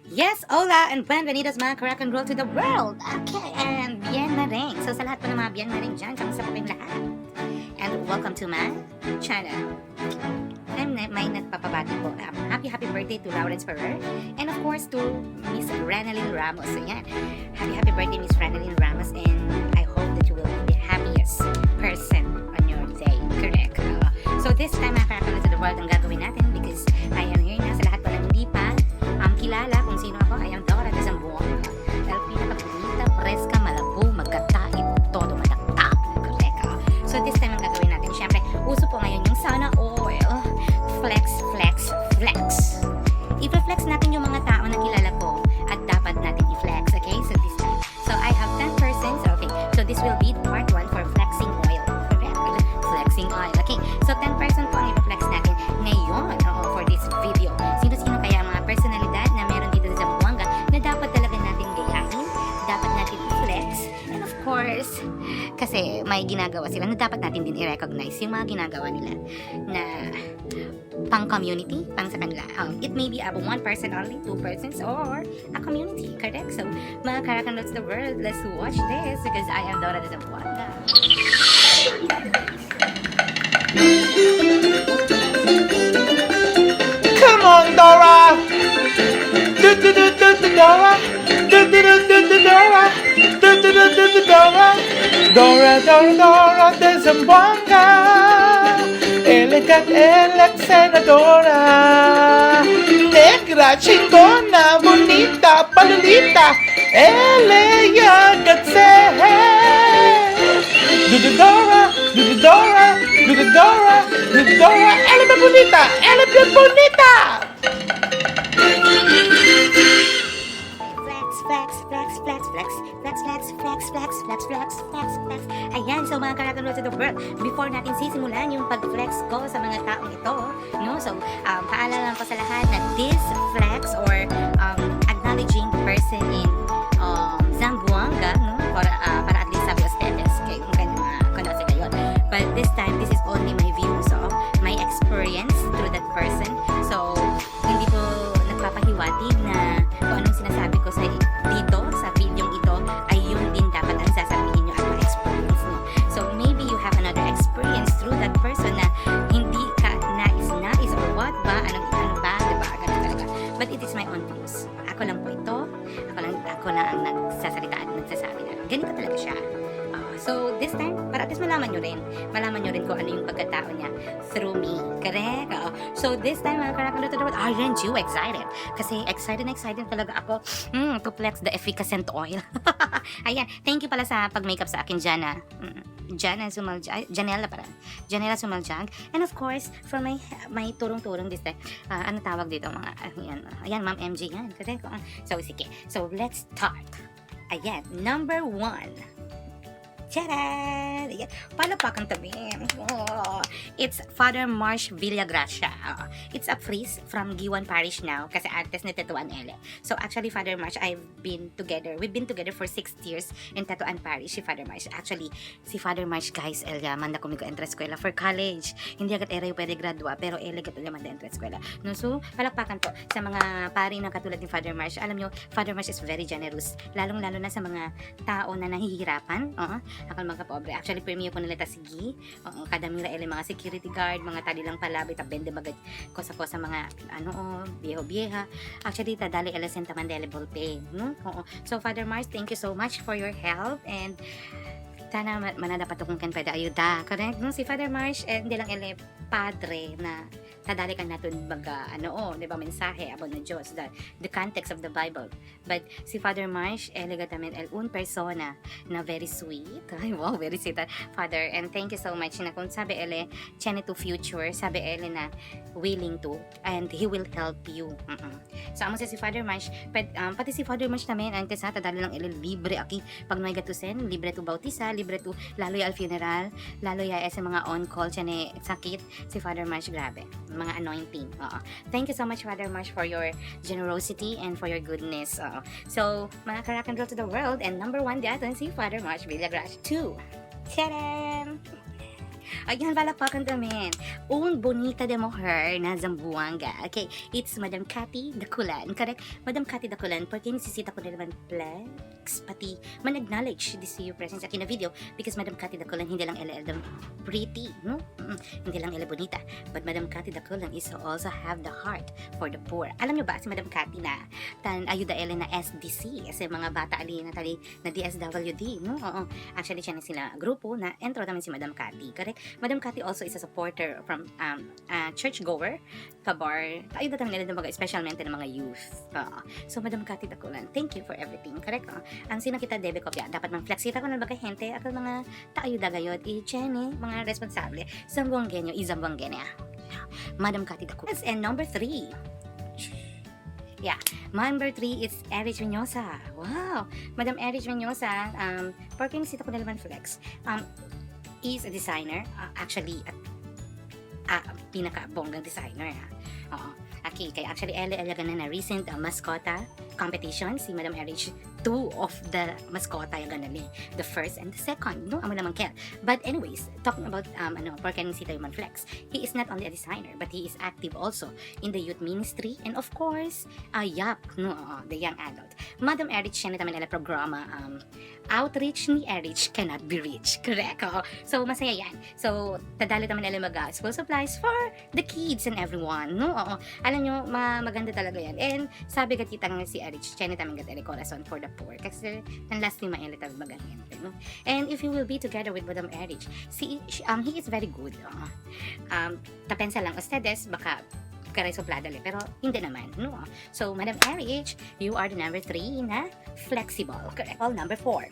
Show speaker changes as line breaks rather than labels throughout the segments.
Yes, hola, and bienvenidos mga rock and roll to the world. Okay, and bien maring. So sa lahat po ng mga bien maring dyan, kamusta po kayong lahat? And welcome to my channel. May nagpapabati po. Happy birthday to Lawrence Ferrer. And of course to Miss Renalyn Ramos. So yan, happy birthday Miss Renalyn Ramos. And I hope that you will be the happiest person on your day. Correct. So this time mga rock and roll to the world ang gagawin natin because I am here na sa lahat po ng hindi pa kilala kung sino ako. I am Dora de Zamboanga. Dahil pinakabunita, preska, malabo, magkatait, todo madaktak. Correct. So this time ang gagawin natin, syempre, uso po ngayon yung sana oil. Flex, flex, flex. I-flex natin yung mga tao na kilala ko at dapat natin i-flex. Okay? So this time. So I have 10 persons. Okay. So this will be part 1 for flexing oil. Correct. Flexing oil. Okay. So 10 person po ang i-flex natin ngayon for this video. Sino-sino kaya ang mga personalidad na meron dito sa Zamboanga na dapat talaga natin gayahin, dapat natin i-flex, and of course, kasi may ginagawa sila na dapat natin din i-recognize yung mga ginagawa nila na pang-community, pang sa kanila. It may be about one person only, two persons, or a community, correct? So, mga Karakan the world, let's watch this because I am Dora de Zamboanga.
Come on, Dora! Dora! Dora! Dora! Dora de Zamboanga! Elegant, senadora! Negra, chingona, bonita, palolita, elegant, Dora! Dora! Dora! Elegant, bonita! Elegant, bonita!
Flex. Ayan, so mga Karakan to the world, before natin sisimulan yung pag-flex ko sa mga taong ito, no? So, paalala ko sa lahat na this flex or acknowledging the person in Zamboanga, no? Para at least sabi ustedes, kaya kung kanasa kayo. But this time, this is only my view, so my experience through that person. So, hindi po nagpapahiwatig na kung anong sinasabi ko sa dito, sa video ito, ay yun din dapat ang sasabihin nyo at ma-experience mo. So, maybe you have another experience through that person na hindi ka nais or what ba, ano ba, diba, ganun talaga. But it is my own views. Ako lang po ito, ako lang ang nagsasalita at nagsasabi na ganito talaga siya. So, this time, para at least malaman nyo rin kung ano yung pagkatao niya through me. Correct? So, this time, mga Karakan to the world, aren't you excited? Kasi excited talaga ako to flex the efficacent oil. Ayan, thank you pala sa pag-makeup sa akin, Janela Sumaljag. And of course, for my turong-turong this time, ano tawag dito, mga, ayan, Ma'am MJ yan. Correct? So, sige. So, let's start. Ayan, number 1. Charan! Ayan. Palapakan tabi. Oh. It's Father Marsh Villagracia. It's a priest from Giwan Parish now kasi artist ni Tetuan Ele. So actually, Father Marsh, we've been together for 6 years in Tetuan Parish, si Father Marsh. Actually, si Father Marsh, guys, yaman na kumigo entrance eskwela for college. Hindi agad ere pwede gradua, pero ele gat yaman na entrance eskwela. No, so, palakpakan po sa mga pari na katulad ni Father Marsh. Alam nyo, Father Marsh is very generous. Lalong-lalo na sa mga tao na nahihirapan. Akal mga pobre. Actually, premium ko nila tasigi. Kadaming raele mga security guard, mga tali lang palabi, tabende bagay ko sa mga vieho-vieha. Actually, tadali ele senta mandele bolpe. No? So, Father Mars, thank you so much for your help and sana manadapat kung kan pwede ayuda. Correct? No? Si Father Marsh, hindi lang ele padre na tadali ka natin baga, di ba, mensahe about na Diyos, the context of the Bible. But si Father Marsh, elegatamen un persona na very sweet. Ay, wow, very sweet, Father. And thank you so much na kung sabi ele, chane to future, sabi ele na willing to, and He will help you. So, amo si Father Marsh, pati si Father Marsh namin, ang tesa, tadali lang ele, libre aki, pag may gatusen, libre to bautisa, libre to, lalo ya al funeral, lalo ya sa mga on-call, chane sakit, si Father Marsh, grabe. Mga anointing. Thank you so much, Father Marsh, for your generosity and for your goodness. So, mga Karakan to the world, and number 1 dito si Father Marsh Villagracia 2. Tadam! Ayan, palakpakan namin. Un bonita de mujer na Zamboanga. Okay, it's Madam Cathy Daculan. Correct? Madam Cathy Daculan, porque nisisita ko na naman flex, pati man-acknowledge this your presence sa video because Madam Cathy Daculan hindi lang ela pretty, no? Hindi lang ela bonita, but Madam Cathy Daculan is also have the heart for the poor. Alam nyo ba si Madam Cathy na ayuda ela na SDC, kasi mga bata ali na DSWD, no? Oo. Actually, siya na sila grupo na entro namin si Madam Cathy. Correct? Madam Cathy also is a supporter from churchgoer, kabar. Ayuda namin nila ng mga specialmente ng mga youth. So, Madam Cathy Daculan, thank you for everything. Correct? Ang sinakita debe kopya, dapat mang flexita ko ng baga gente at mga taayuda gayod, i-chene, mga responsable, Zamboangueño, Zamboangueña. Madam Cathy Daculan. And number 3. Yeah, number 3 is Erich Viñosa. Wow! Madam Erich Viñosa, porque nisita ko na naman flex, is a designer, actually, pinaka-bonggang designer. Oo. Okay, kaya actually, ela na recent mascota competition, si Madam Erich, 2 of the mascota yung ganali. The first and the second, no? Amo naman kel. But anyways, talking about, porque nisita yung flex, he is not only a designer, but he is active also in the youth ministry, and of course, YAP, no? The young adult. Madam Erich, siya na naman nila programa, outreach ni Erich cannot be reached. Correct? So, masaya yan. So, tadali naman nila school supplies for the kids and everyone, no? Alam nyo, maganda talaga yan. And sabi ka titang si Erich, siya na naman gatali corazon for the poor. Kasi, ang last ni Maela tabi magahente, no? And if you will be together with Madam Erich, he is very good. Tapensa lang, ustedes, baka karay suplada le, pero hindi naman, no? So, Madam Erich, you are the number 3 na flexible. Correct. Well, number 4.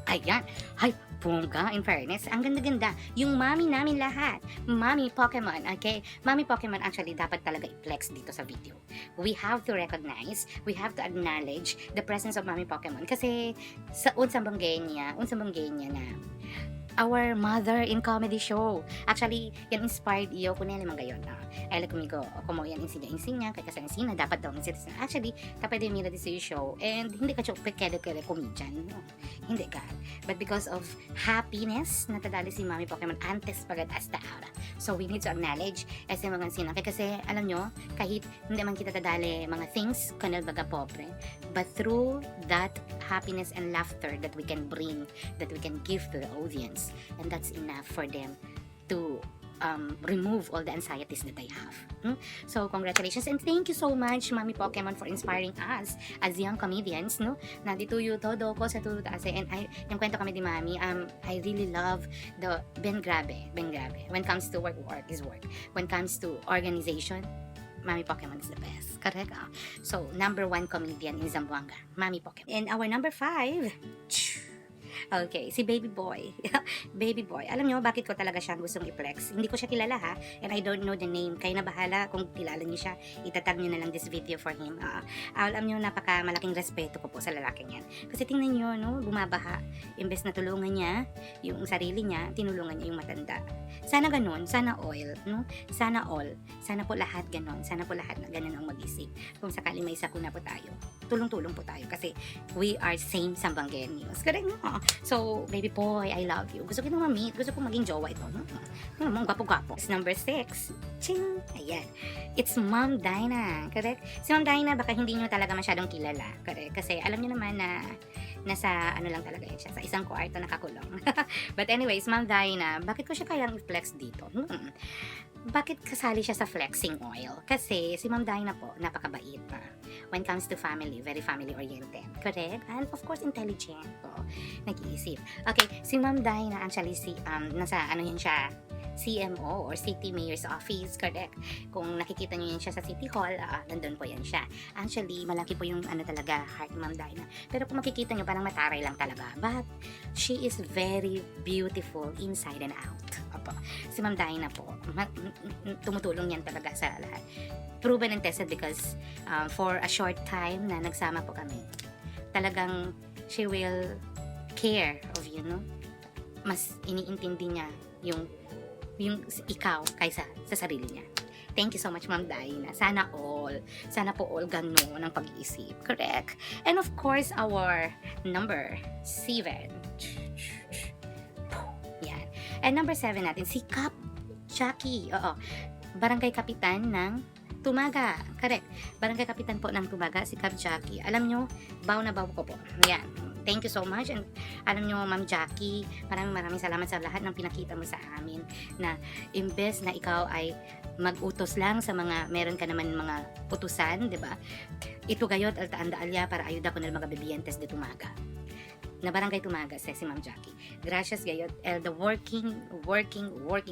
Ayan. Ay, bongga, in fairness. Ang ganda-ganda. Yung mami namin lahat. Mami Pokemon, okay? Mami Pokemon actually dapat talaga i-flex dito sa video. We have to recognize, we have to acknowledge the presence of Mami Pokemon. Kasi sa unsang banggay niya na our mother in comedy show. Actually, yan inspired iyo ko nila mga gayon. Ela kumigo, kumo yan insinya, kaya kasi insina, dapat daw insina. Actually, tapay din mila this show, and hindi ka chokpe kele comedian. No? Hindi ka. But because of happiness, natadali si Mami Pokemon antes pagat hasta ahora. So, we need to acknowledge as mga insina. Kasi, alam nyo, kahit hindi man kita tadali mga things, kanal baga pobre, but through that happiness and laughter that we can bring, that we can give to the audience, and that's enough for them to remove all the anxieties that I have. So, congratulations and thank you so much, Mami Pokemon, for inspiring us as young comedians, no? Nandito yung todo ko sa tutase, and yung kwento kami di Mami, I really love the Ben Grabe. When it comes to work is work. When it comes to organization, Mami Pokemon is the best. Correct? So, number 1 comedian in Zamboanga, Mami Pokemon. And our number 5, okay, si Baby Boy. Baby Boy. Alam nyo, bakit ko talaga siya gustong i-flex? Hindi ko siya kilala ha, and I don't know the name. Kayo na bahala kung kilala niyo siya. Itatag niyo na lang this video for him. Alam nyo, napaka malaking respeto ko po sa lalaking yan. Kasi tingnan nyo, no, bumabaha. Imbes na tulungan niya yung sarili niya, tinulungan niya yung matanda. Sana ganun, sana oil, no? Sana all. Sana po lahat ganun. Sana po lahat na ganun ang mag-isip. Kung sakali may isa na po tayo, tulong-tulong po tayo kasi we are same Zamboangueños. Correct, no? So, Baby Boy, I love you. Gusto kitang ma-meet. Gusto kong maging jowa ito. Mga gwapo-gwapo. Number 6. Ching! Ayan. It's Ma'am Dinah. Correct? Si Ma'am Dinah, baka hindi nyo talaga masyadong kilala. Correct? Kasi alam nyo naman na nasa ano lang talaga yan siya, sa isang kwarto nakakulong. But anyways, Ma'am Dinah, bakit ko siya kayang i-flex dito? Bakit kasali siya sa flexing oil? Kasi si Ma'am Dinah po, napakabait na. When it comes to family, very family-oriented. Correct? And of course, intelligent. Nag-iisip. Okay, si Ma'am Dinah, actually, nasa ano yan siya, CMO or City Mayor's Office, correct? Kung nakikita nyo yan siya sa City Hall, nandun po yan siya. Actually, malaki po yung ano talaga, heart ni Ma'am Dinah. Pero kung makikita nyo, parang mataray lang talaga. But, she is very beautiful inside and out. Opo. Si Ma'am Dinah po, tumutulong yan talaga sa lahat. Proven and tested because for a short time na nagsama po kami, talagang she will care of you, no? Mas iniintindi niya yung ikaw kaysa sa sarili niya. Thank you so much, Ma'am Dinah. Sana po all ganun ang pag-iisip. Correct? And of course, our number 7. Yan. And number 7 natin, si Kap Chucky. Oo. Barangay Kapitan ng Tumaga. Correct. Barangay Kapitan po ng Tumaga, si Kap Chucky. Alam nyo, baw na baw ko po. Yan. Thank you so much. And alam nyo, Ma'am Jackie, maraming salamat sa lahat ng pinakita mo sa amin na imbes na ikaw ay mag-utos lang sa mga, meron ka naman mga utusan, di ba? Ito gayot, altaanda alya para ayuda ko na mga bebiyentes de Tumaga. Na barangay Tumaga, si Ma'am Jackie. Gracias gayot, the working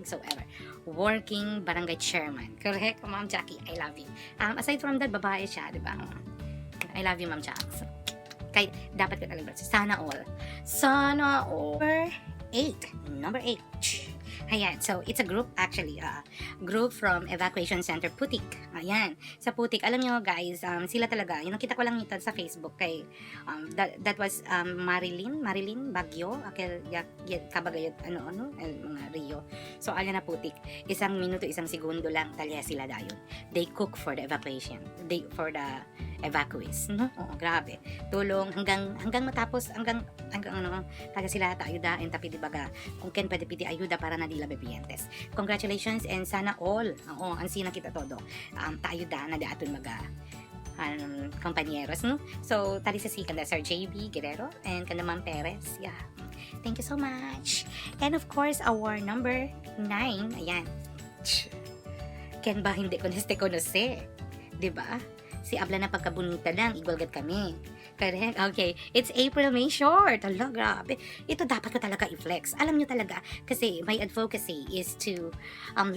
soever. Working barangay chairman. Correct, Ma'am Jackie, I love you. Aside from that, babae siya, di ba? I love you, Ma'am Jackie. Kaya dapat ka talaga. Sana all. Sana all. Number 8. Ayan, so it's a group actually, group from Evacuation Center Putik. Ayan, sa Putik, alam nyo guys, sila talaga, yung nakita ko lang ito sa Facebook kay, that was Marilyn Bagyo, kabagayot, mga Rio. So, alam na Putik, 1 minuto, 1 segundo lang, talya sila dayon. They cook for the evacuation, for the evacuees, no? Oo, grabe. Tulong hanggang matapos, hanggang taga sila ayuda and tapi dibaga kung ken pwede piti ayuda para na dila bebientes. Congratulations and sana all. Oo, ang sina kita todo. Taayuda na daton maga compañeros, no? So, tali sa si kanda Sir JB Guerrero and kanda Ma'am Perez. Yeah. Thank you so much. And of course, our number 9, ayan. Ken ba hindi ko konose? 'Di ba? Si abla na pagkabunita lang, igwalgat kami. Correct? Okay. It's April May Short. Hala, grabe. Ito dapat ko talaga i-flex. Alam nyo talaga, kasi my advocacy is to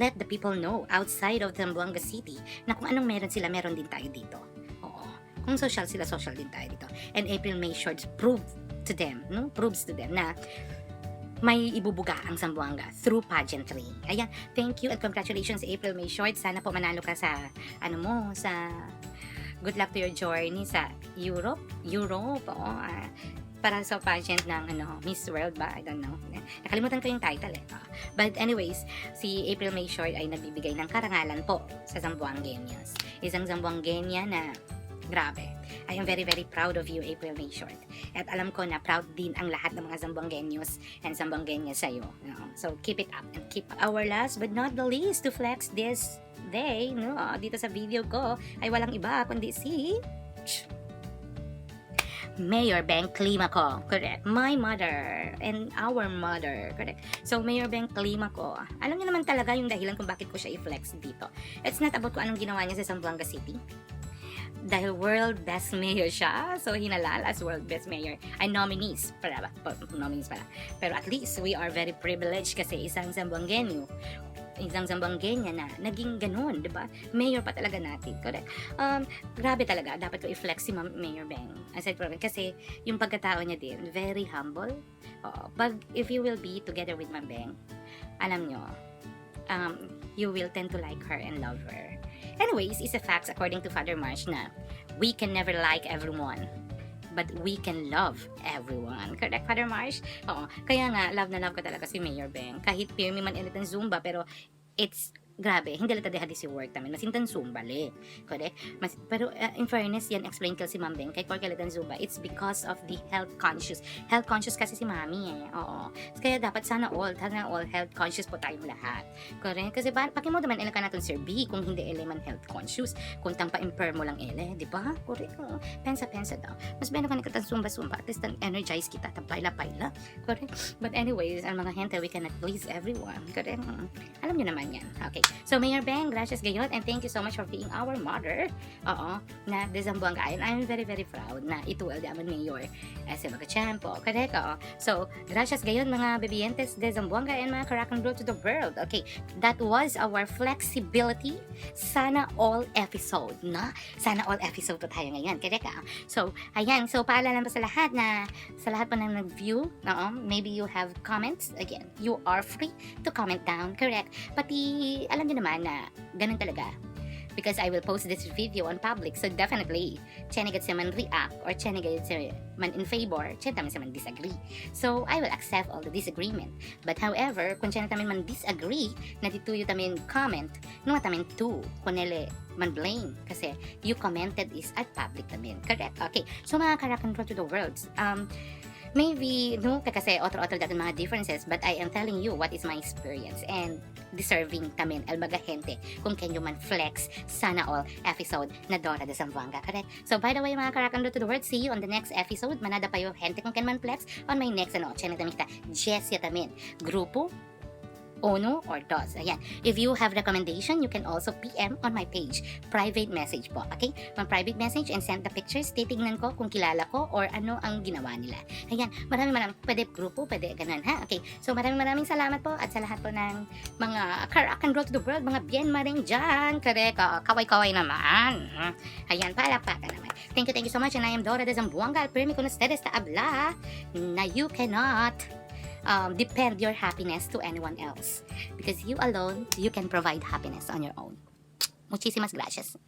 let the people know outside of Zamboanga City na kung anong meron sila, meron din tayo dito. Oo. Kung social sila, social din tayo dito. And April May Short proves to them na may ibubuga ang Zamboanga through pageantry. Ayan, thank you and congratulations April May Short. Sana po manalo ka sa, good luck to your journey sa Europe, para sa pageant ng Miss World ba? I don't know. Nakalimutan ko yung title eh. But anyways, si April May Short ay nagbibigay ng karangalan po sa Zamboangueños. Isang Zamboangueña na grabe. I am very, very proud of you, April May Short. At alam ko na proud din ang lahat ng mga Zamboangueños and Zamboangueñas sa'yo. So, keep it up and keep our last but not the least to flex this day, dito sa video ko ay walang iba kundi si Mayor Beng Climaco. Correct. My mother and our mother. Correct. So, Mayor Beng Climaco, alam niyo naman talaga yung dahilan kung bakit ko siya i-flex dito. It's not about kung anong ginawa niya sa Zamboanga City. Dahil world best mayor siya, so hinalal as world best mayor. Ay nominees pala. Pero at least we are very privileged kasi isang Zamboangueño, isang Zamboangueña na naging ganun, di ba? Mayor pa talaga natin, correct? Grabe talaga, dapat ko i-flex si Mayor Beng. Aside from it, kasi yung pagkatao niya din, very humble. But if you will be together with Ma'am Beng, alam nyo, you will tend to like her and love her. Anyways, it's a fact according to Father Marsh na we can never like everyone, but we can love everyone. Correct, Father Marsh? Oo. Kaya nga, love na love ko talaga si Mayor Beng. Kahit pirmi man ulit ang Zumba, pero it's grabe, hindi lang tadi si work namin. Masintan Zumba, correct? Pero in fairness, yan explain ko si Ma'am Beng, kay Korkalitan Zumba, it's because of the health conscious. Health conscious kasi si Mami eh. Oo. Kaya dapat sana all health conscious po tayong lahat. Correct? Kasi pakimo naman ilan ka natin Sir B, kung hindi eleman health conscious, kung tampa imper mo lang di ba? Correct? Pensa daw. Mas beno ka nakatang Zumba, at least energize kita, paila. Correct? But anyways, ang mga gente, we cannot please everyone. Correct? Alam niyo naman yan. Okay. So, Mayor Beng, gracias gayot and thank you so much for being our mother. Na de Zamboanga. And I'm very, very proud na ituwal di aman Mayor sa mga champo. Correct? So, gracias gayot mga bebientes de Zamboanga and mga Karakan Road to the World. Okay, that was our flexibility Sana All episode, na? Sana All episode po tayo ngayon. Correct? So, ayan. So, paalala pa sa lahat na sa lahat po ng nag-view, maybe you have comments. Again, you are free to comment down. Correct? Pati alam niyo naman na ganun talaga. Because I will post this video on public. So definitely, chenigat sa man react or chenigat sa man in favor, chenigat sa man disagree. So I will accept all the disagreement. But however, kung chenigat man disagree, natituyo tamin comment, nung tamin to, kunele man blame. Kasi you commented is at public tamin. Correct? Okay. So mga Karakan Road to the World, maybe, no, kasi otro-otro dati mga differences, but I am telling you what is my experience and deserving kami, almaga gente, kung kenyo man flex, sana all episode na Dora de Zamboanga, correct? So, by the way, mga karakando to the world, see you on the next episode. Manada pa yung gente kung ken man flex on my next, channel namin kita, Jessia Tamin, grupo, uno or dos. Ayan. If you have recommendation, you can also PM on my page. Private message po. Okay? Mag-private message and send the pictures. Titignan ko kung kilala ko or ano ang ginawa nila. Ayan. Maraming. Pwede grupo, pwede ganun, ha? Okay. So, maraming salamat po at sa lahat po ng mga Rock and Roll to the World, mga bien maring dyan. Correct. Kaway-kaway naman. Ayan. Palakpakan naman. Thank you so much. And I am Dora de Zamboanga. Al premi con ustedes ta habla na you cannot depend your happiness to anyone else because you alone, you can provide happiness on your own. Muchísimas gracias.